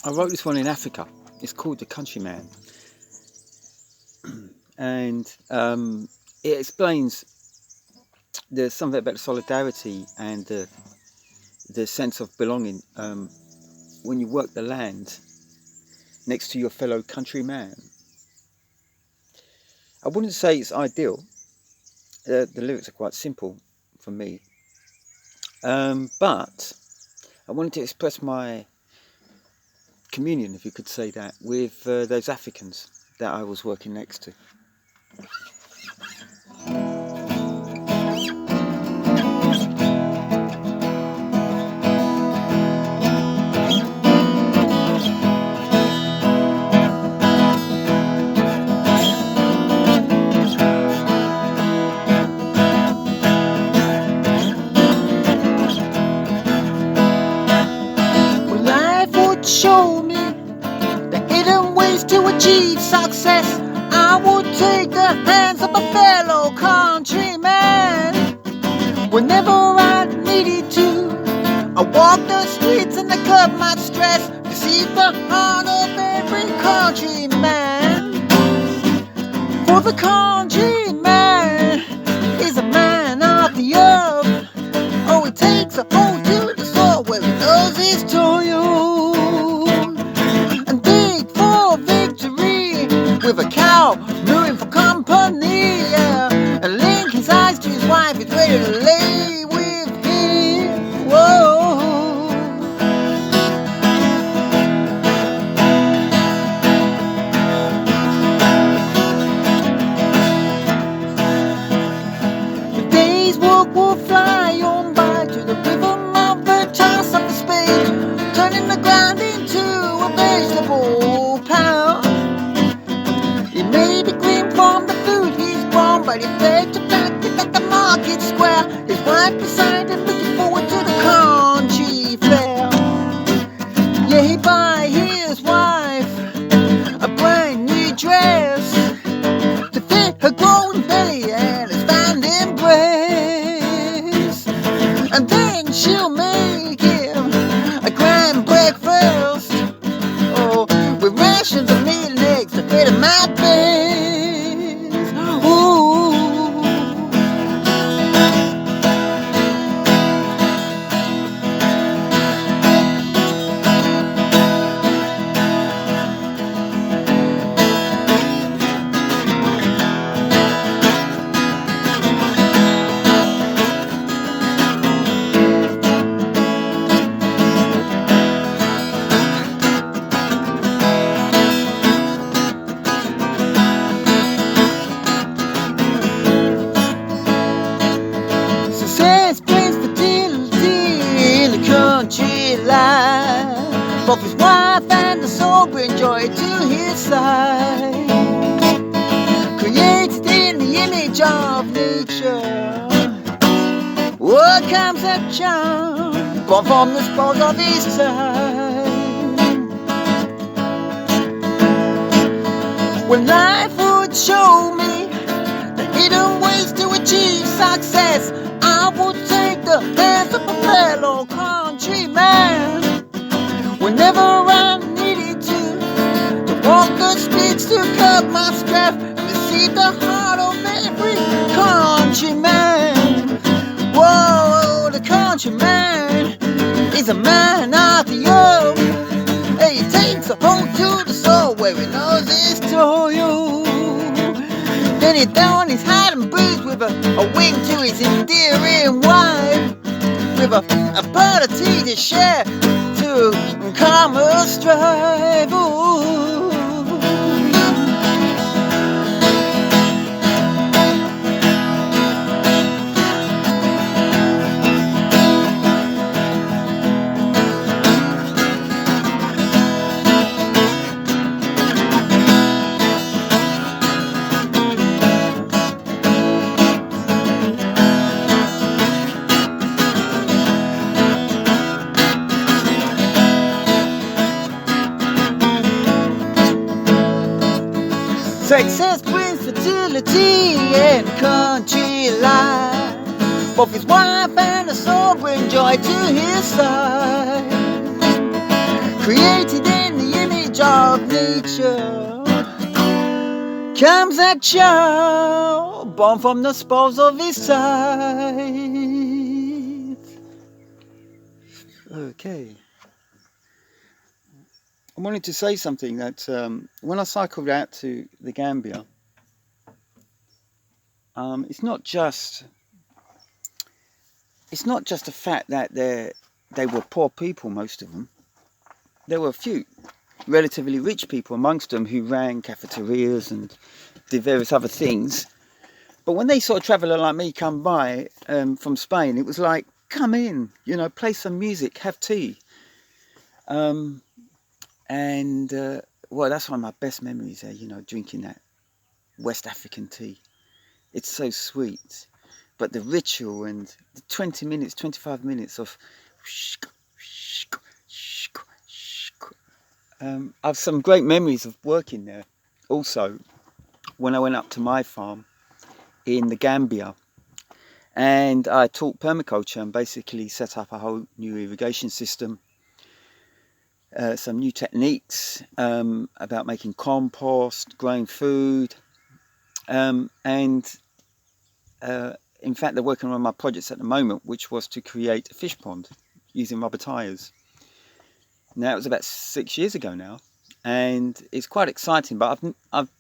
I wrote this one in Africa. It's called The Countryman. And it explains there's something about the solidarity and the sense of belonging when you work the land next to your fellow countryman. I wouldn't say it's ideal. The lyrics are quite simple for me. But I wanted to express my communion, if you could say that, with those Africans that I was working next to. Well, life would show me the hidden ways to achieve success. I would take the hands of a fellow countryman whenever I needed to. I walk the streets and I cut my stress, deceive the heart of every countryman. For the countryman is a man of the earth. Oh, he takes a hold to the soul where he knows his toil, and dig for victory with a cow mooing for company, yeah. And link his eyes to his wife, he's ready to lay with him. Whoa. The day's work will fly on by to the rhythm of the toss of the spade, turning the ground into a vegetable pound. He may be green from the food he's grown, but he fed to practice at the market square. His wife beside him looking forward to the country fair. Yeah, he buy his wife a brand new dress to fit her growing belly and expand embrace. And then she'll make him a grand breakfast, oh, with rations of meat and eggs to fit him at base. Ooh. Success brings fertility in the country life. Both his wife and the soul bring joy to his side. Created in the image of nature, what comes a charm, born from the spores of his time. When life would show me the hidden ways to achieve success, I would take the hands of a fellow countryman whenever I needed to walk the streets to cut my strap and receive the heart of every countryman. Whoa, the countryman is a man of the earth. Hey, he takes a hold to the soul where he knows his toil. Then he down his hiding boots with a wink to his endearing wife, with a pot of tea to share to calm her strife. Ooh. Success brings fertility and country life. Both his wife and the soul bring joy to his side. Created in the jaw of nature comes at you, born from the spores of his side. Okay. I wanted to say something that when I cycled out to the Gambia, it's not just the fact that they were poor people, most of them. There were a few relatively rich people amongst them who ran cafeterias and did various other things. But when they saw a traveller like me come by from Spain, it was like, come in, play some music, have tea. Well, that's one of my best memories there, drinking that West African tea. It's so sweet. But the ritual and the 20 minutes, 25 minutes of I have some great memories of working there. Also, when I went up to my farm in the Gambia, and I taught permaculture and basically set up a whole new irrigation system, some new techniques about making compost, growing food, and in fact they're working on my projects at the moment, which was to create a fish pond using rubber tyres. Now, it was about 6 years ago now, and it's quite exciting. But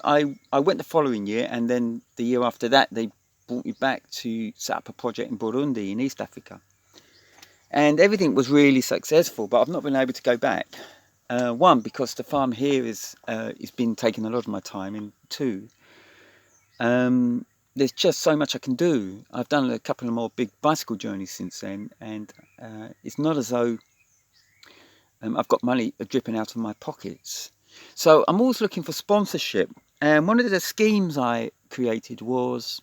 I went the following year, and then the year after that, they brought me back to set up a project in Burundi in East Africa, and everything was really successful. But I've not been able to go back. One, because the farm here is been taking a lot of my time, and two, there's just so much I can do. I've done a couple of more big bicycle journeys since then, and it's not as though I've got money dripping out of my pockets. So I'm always looking for sponsorship. And one of the schemes I created was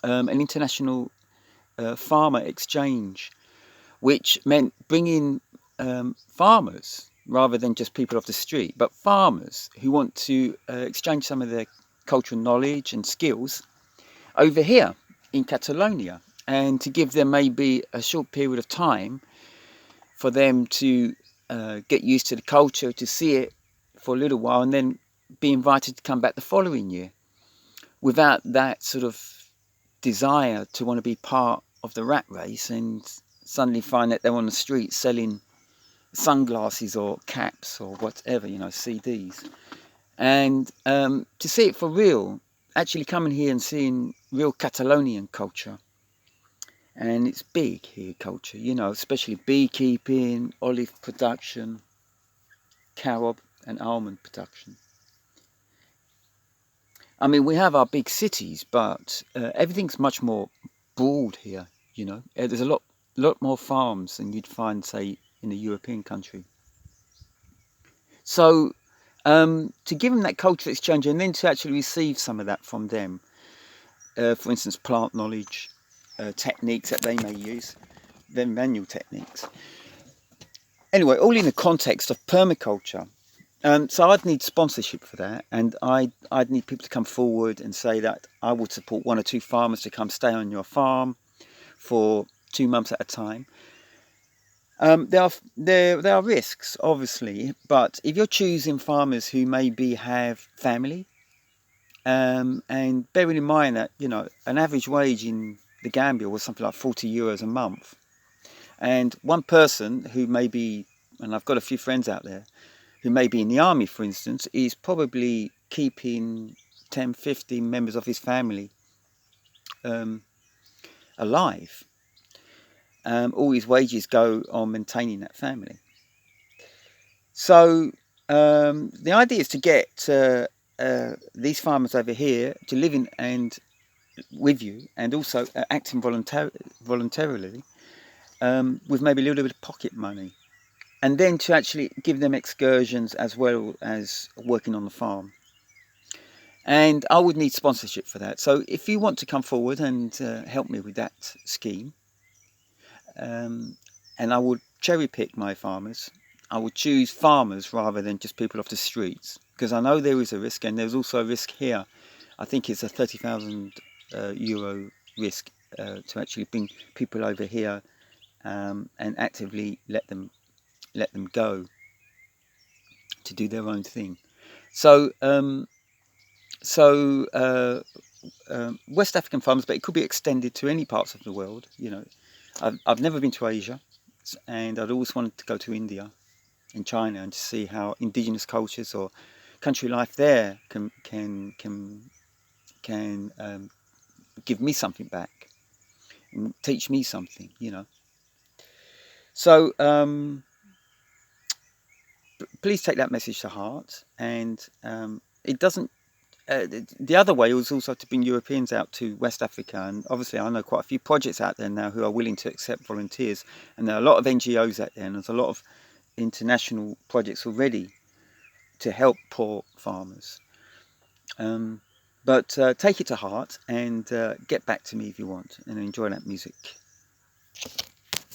an international farmer exchange, which meant bringing farmers rather than just people off the street, but farmers who want to exchange some of their cultural knowledge and skills over here in Catalonia, and to give them maybe a short period of time for them to get used to the culture, to see it for a little while, and then be invited to come back the following year without that sort of desire to want to be part of the rat race and suddenly find that they're on the street selling sunglasses or caps or whatever, CDs. And to see it for real, actually coming here and seeing real Catalonian culture. And it's big here, culture, especially beekeeping, olive production, carob and almond production. I mean, we have our big cities, but everything's much more broad here, There's a lot more farms than you'd find, say, in a European country. So to give them that cultural exchange and then to actually receive some of that from them, for instance, plant knowledge, techniques that they may use, then manual techniques. Anyway, all in the context of permaculture. So I'd need sponsorship for that, and I'd need people to come forward and say that I would support 1 or 2 farmers to come stay on your farm for 2 months at a time. There are risks, obviously, but if you're choosing farmers who maybe have family, and bearing in mind that an average wage in the Gambia was something like €40 a month, and one person who may be, and I've got a few friends out there who may be in the army, for instance, is probably keeping 10, 15 members of his family alive. All his wages go on maintaining that family. So the idea is to get these farmers over here to live in and with you, and also acting voluntarily with maybe a little bit of pocket money, and then to actually give them excursions as well as working on the farm. And I would need sponsorship for that. So if you want to come forward and help me with that scheme, and I would cherry pick my farmers. I would choose farmers rather than just people off the streets, because I know there is a risk, and there's also a risk here. I think it's a €30,000 risk to actually bring people over here and actively let them go to do their own thing. So so West African farmers, but it could be extended to any parts of the world. You know, I've never been to Asia, and I'd always wanted to go to India and China and to see how indigenous cultures or country life there can give me something back and teach me something. You know, so please take that message to heart. And it doesn't. The other way was also to bring Europeans out to West Africa, and obviously I know quite a few projects out there now who are willing to accept volunteers, and there are a lot of NGOs out there, and there's a lot of international projects already to help poor farmers. But take it to heart and get back to me if you want, and enjoy that music.